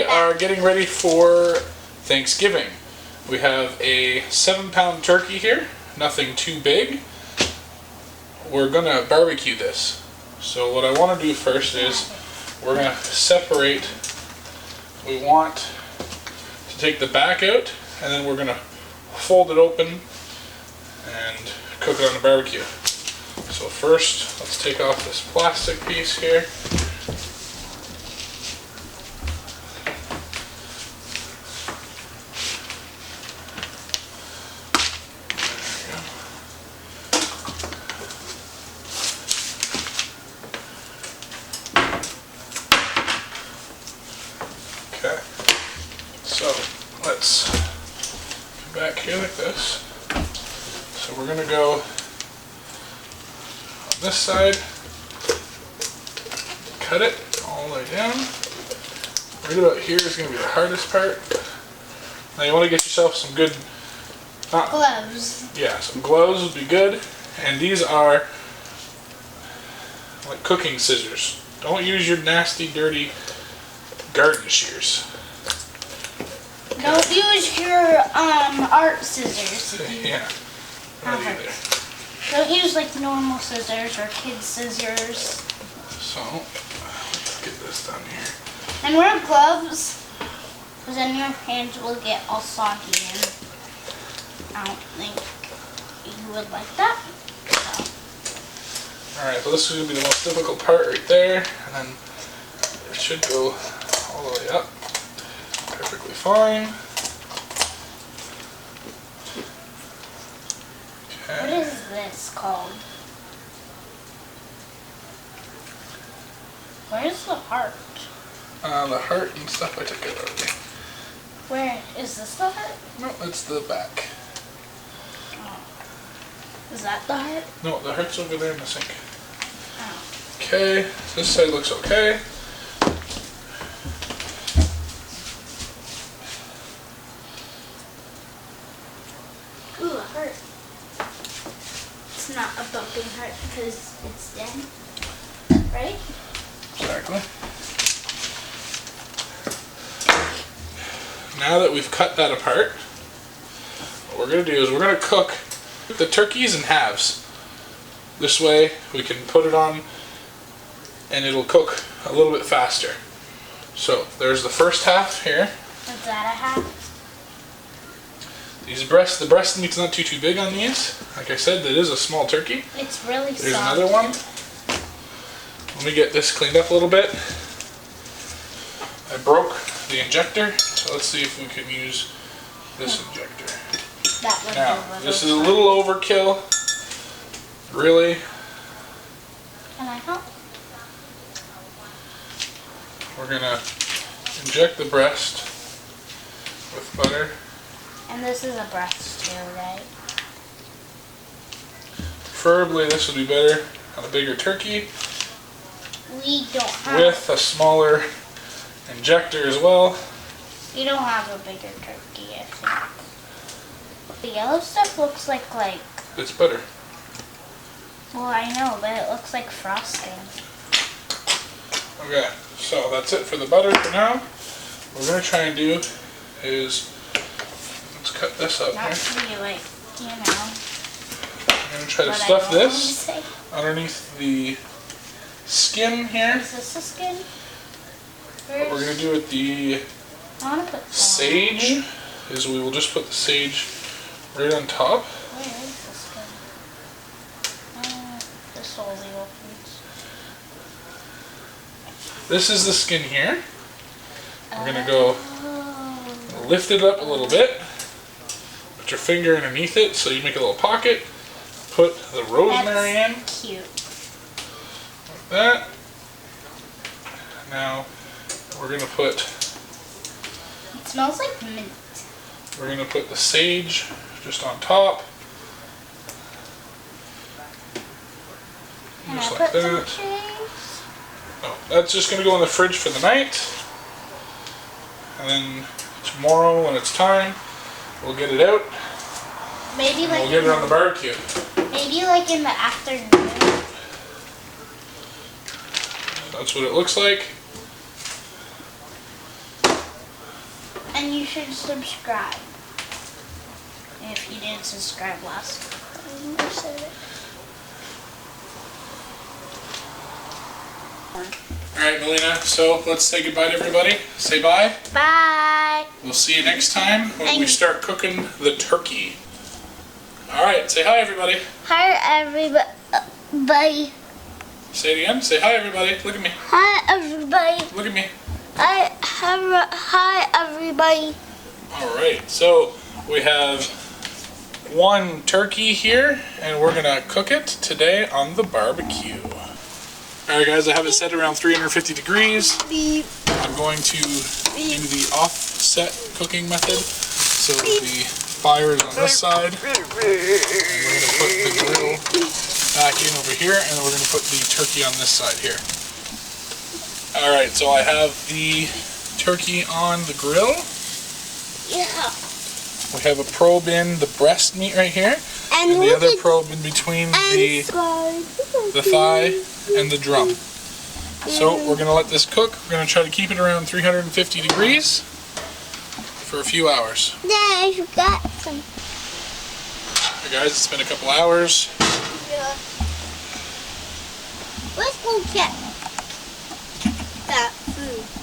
We are getting ready for Thanksgiving. We have a 7-pound turkey here, nothing too big. We're gonna barbecue this. So what I want to do first is we're gonna separate. We want to take the back out, and then we're gonna fold it open and cook it on the barbecue. So first, let's take off this plastic piece here. Okay, so let's come back here like this. So we're gonna go on this side, cut it all the way down. Right about here is gonna be the hardest part. Now you want to get yourself some good gloves. Yeah, some gloves would be good. And these are like cooking scissors. Don't use your nasty, dirty garden shears. Don't use your art scissors. Yeah. Not either. Don't use like normal scissors or kids' scissors. So let's get this done here. And wear gloves, because then your hands will get all soggy, and I don't think you would like that. So. Alright, so this is going to be the most difficult part right there, and then it should go all the way up. Perfectly fine. Okay. What is this called? Where's the heart? The heart and stuff I took out already. Where is this the heart? No, it's the back. Oh. Is that the heart? No, the heart's over there in the sink. Oh. Okay, this side looks okay. Ooh, a heart. It's not a bumping heart because it's dead, right? Exactly. Now that we've cut that apart, what we're going to do is we're going to cook the turkeys in halves. This way we can put it on and it'll cook a little bit faster. So there's the first half here. Is that a half? These the breast meat's not too big on these. Like I said, that is a small turkey. It's really There's soft. another one. Let me get this cleaned up a little bit. I broke the injector, so let's see if we can use this injector. That was Now, this is a little overkill. Really. Can I help? We're gonna inject the breast with butter. And this is a breast too, right? Preferably this would be better on a bigger turkey. We don't have. With a smaller injector as well. We don't have a bigger turkey, I think. The yellow stuff looks like. It's butter. Well, I know, but it looks like frosting. Okay, so that's it for the butter for now. What we're gonna try and do is let's cut this up Not here. to be like, I'm gonna try to what stuff I don't this want to say. underneath the skin here. Is this the skin? What we're gonna do with the I want to put sage is we will just put the sage right on top. Where is the skin? This only opens. This is the skin here. We're gonna go lift it up a little bit. Put your finger underneath it so you make a little pocket. Put the rosemary in. Cute. Like that. Now we're gonna put. It smells like mint. We're gonna put the sage just on top. Can Just I like put some that. cheese? No, that's just gonna go in the fridge for the night. And then tomorrow when it's time, we'll get it out. Maybe And like we'll get it on the barbecue. maybe like in the afternoon. That's what it looks like. And you should subscribe. If you didn't subscribe last time, I said it. Alright, Melina, so let's say goodbye to everybody. Say bye. Bye. We'll see you next time when we start cooking the turkey. Alright, say hi, everybody. Hi, everybody. Say it again. Say hi, everybody. Look at me. Hi, everybody. Look at me. Hi, everybody. Alright, so we have one turkey here, and we're gonna cook it today on the barbecue. Alright guys, I have it set around 350 degrees. I'm going to do the offset cooking method. So the fire is on this side. And we're gonna put the grill back in over here, and then we're gonna put the turkey on this side here. Alright, so I have the turkey on the grill. Yeah. We have a probe in the breast meat right here, and the other probe in between the thigh and the drum. So we're going to let this cook. We're going to try to keep it around 350 degrees for a few hours. Dad, you got some. Hey guys, it's been a couple hours. Yeah. Let's go get that food.